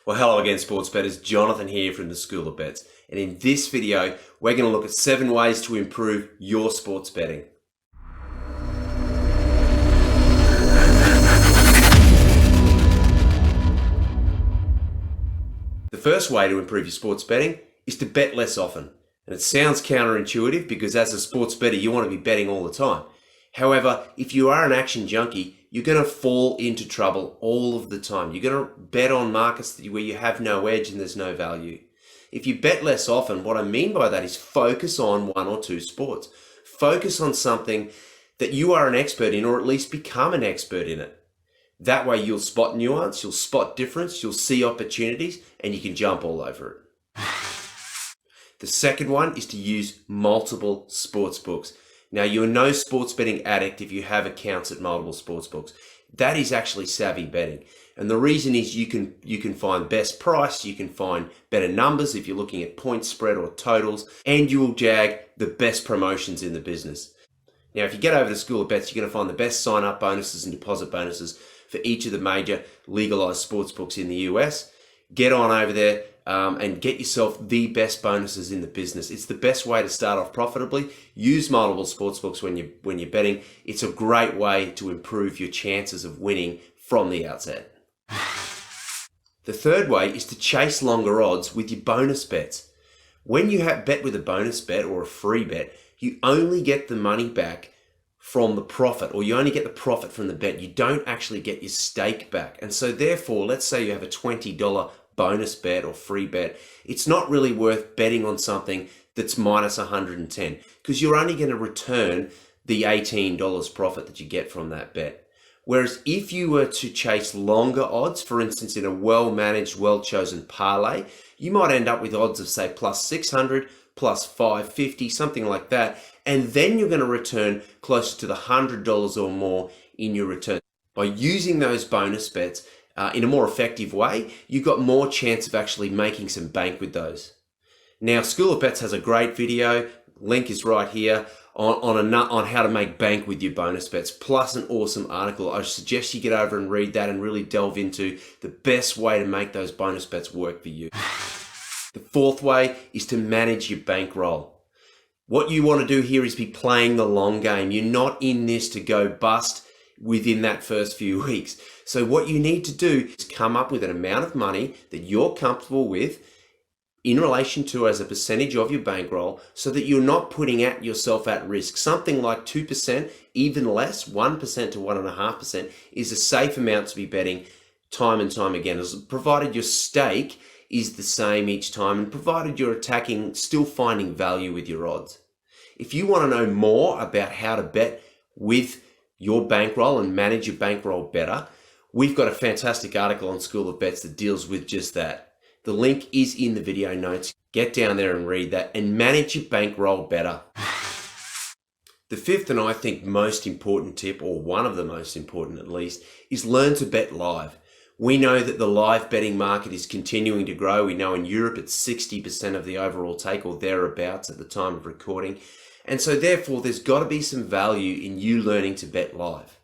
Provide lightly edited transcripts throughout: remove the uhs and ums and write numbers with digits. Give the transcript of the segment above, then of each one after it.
Well, hello again, sports bettors. Jonathan here from the School of Bets. And in this video, we're going to look at 7 ways to improve your sports betting. The first way to improve your sports betting is to bet less often. And it sounds counterintuitive because as a sports bettor, you want to be betting all the time. However, if you are an action junkie, you're going to fall into trouble all of the time. You're going to bet on markets where you have no edge and there's no value. If you bet less often, what I mean by that is focus on 1 or 2 sports. Focus on something that you are an expert in, or at least become an expert in it. That way you'll spot nuance, you'll spot difference, you'll see opportunities, and you can jump all over it. The second one is to use multiple sports books. Now, you're no sports betting addict if you have accounts at multiple sports books. That is actually savvy betting. And the reason is you can find best price, you can find better numbers if you're looking at point spread or totals, and you will jag the best promotions in the business. Now, if you get over to School of Bets, you're going to find the best sign-up bonuses and deposit bonuses for each of the major legalized sports books in the US. Get on over there and get yourself the best bonuses in the business. It's the best way to start off profitably. Use multiple sports books when you're betting. It's a great way to improve your chances of winning from the outset. The third way is to chase longer odds with your bonus bets. When you bet with a bonus bet or a free bet, you only get the money back from the profit, or you only get the profit from the bet. You don't actually get your stake back. And so therefore, let's say you have a $20 bonus bet or free bet. It's not really worth betting on something that's minus 110 because you're only going to return the $18 profit that you get from that bet. Whereas if you were to chase longer odds, for instance, in a well-managed, well-chosen parlay, you might end up with odds of, say, plus 600, plus 550, something like that. And then you're going to return closer to the $100 or more in your return. By using those bonus bets in a more effective way, you've got more chance of actually making some bank with those. Now, School of Bets has a great video, link is right here, on how to make bank with your bonus bets, plus an awesome article. I suggest you get over and read that and really delve into the best way to make those bonus bets work for you. The fourth way is to manage your bankroll. What you want to do here is be playing the long game. You're not in this to go bust within that first few weeks. So what you need to do is come up with an amount of money that you're comfortable with in relation to as a percentage of your bankroll so that you're not putting yourself at risk. Something like 2%, even less, 1% to 1.5% is a safe amount to be betting time and time again, provided your stake is the same each time and provided you're still finding value with your odds. If you want to know more about how to bet with your bankroll and manage your bankroll better, we've got a fantastic article on School of Bets that deals with just that. The link is in the video notes. Get down there and read that and manage your bankroll better. The fifth and I think most important tip, or one of the most important at least, is learn to bet live. We know that the live betting market is continuing to grow. We know in Europe it's 60% of the overall take or thereabouts at the time of recording. And so therefore there's got to be some value in you learning to bet live.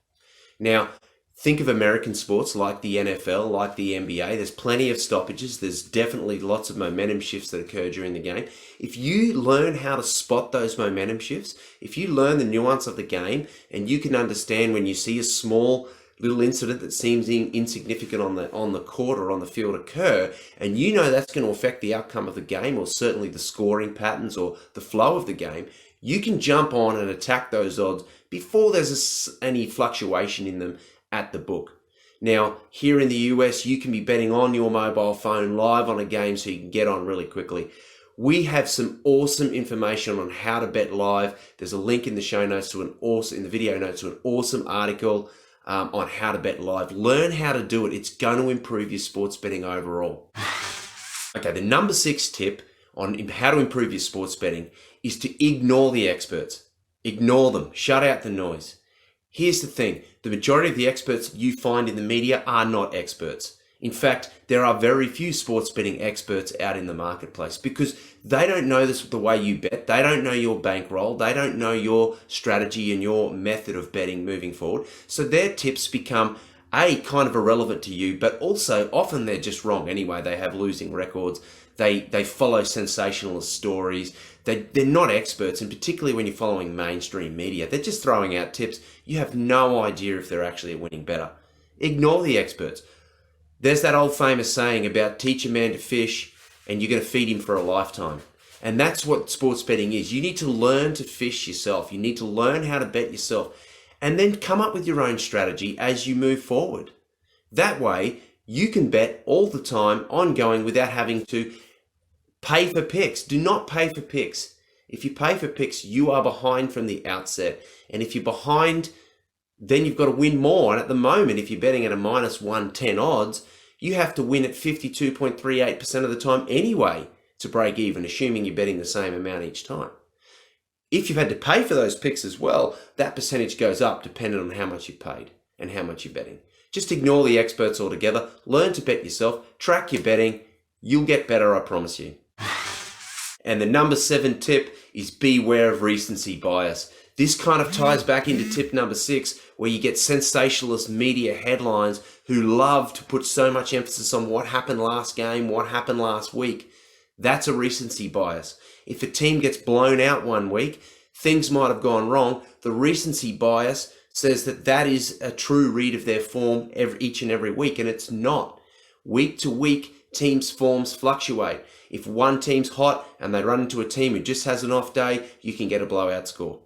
Now, think of American sports like the NFL, like the NBA. There's plenty of stoppages. There's definitely lots of momentum shifts that occur during the game. If you learn how to spot those momentum shifts, if you learn the nuance of the game and you can understand when you see a small little incident that seems insignificant on the court or on the field occur, and you know that's going to affect the outcome of the game or certainly the scoring patterns or the flow of the game, you can jump on and attack those odds before there's any fluctuation in them at the book. Now, here in the US, you can be betting on your mobile phone live on a game so you can get on really quickly. We have some awesome information on how to bet live. There's a link in the show notes in the video notes to an awesome article on how to bet live. Learn how to do it. It's going to improve your sports betting overall. Okay, the number 6 tip on how to improve your sports betting is to ignore the experts. Ignore them. Shut out the noise. Here's the thing. The majority of the experts you find in the media are not experts. In fact, there are very few sports betting experts out in the marketplace because they don't know this the way you bet. They don't know your bankroll. They don't know your strategy and your method of betting moving forward. So their tips become kind of irrelevant to you, but also often they're just wrong anyway. They have losing records. They follow sensationalist stories. They're not experts, and particularly when you're following mainstream media, they're just throwing out tips. You have no idea if they're actually a winning bettor. Ignore the experts. There's that old famous saying about teach a man to fish and you're going to feed him for a lifetime. And that's what sports betting is. You need to learn to fish yourself. You need to learn how to bet yourself and then come up with your own strategy as you move forward. That way, you can bet all the time, ongoing, without having to pay for picks. Do not pay for picks. If you pay for picks, you are behind from the outset. And if you're behind, then you've got to win more. And at the moment, if you're betting at a minus 110 odds, you have to win at 52.38% of the time anyway to break even, assuming you're betting the same amount each time. If you've had to pay for those picks as well, that percentage goes up depending on how much you've paid and how much you're betting. Just ignore the experts altogether. Learn to bet yourself. Track your betting. You'll get better, I promise you. And the number 7 tip is beware of recency bias. This kind of ties back into tip number 6, where you get sensationalist media headlines who love to put so much emphasis on what happened last game, what happened last week. That's a recency bias. If a team gets blown out one week, things might have gone wrong. The recency bias says that that is a true read of their form each and every week, and it's not. Week to week, teams' forms fluctuate. If one team's hot and they run into a team who just has an off day, you can get a blowout score.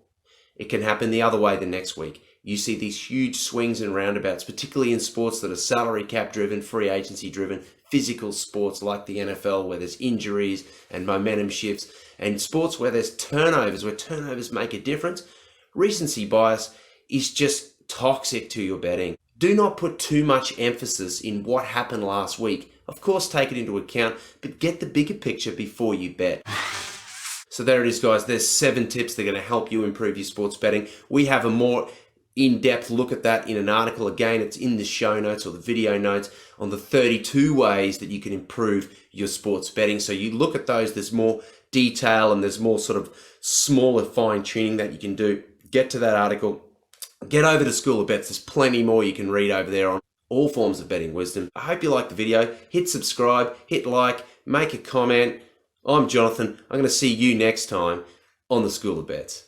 It can happen the other way the next week. You see these huge swings and roundabouts, particularly in sports that are salary cap driven, free agency driven, physical sports like the NFL, where there's injuries and momentum shifts, and sports where there's turnovers, where turnovers make a difference. Recency bias is just toxic to your betting. Do not put too much emphasis in what happened last week. Of course, take it into account, but get the bigger picture before you bet. So there it is, guys. There's 7 tips that are going to help you improve your sports betting. We have a more in-depth look at that in an article. Again, it's in the show notes or the video notes on the 32 ways that you can improve your sports betting. So you look at those, there's more detail and there's more sort of smaller fine-tuning that you can do. Get to that article. Get over to School of Bets. There's plenty more you can read over there on all forms of betting wisdom. I hope you liked the video. Hit subscribe, hit like, make a comment. I'm Jonathan. I'm going to see you next time on the School of Bets.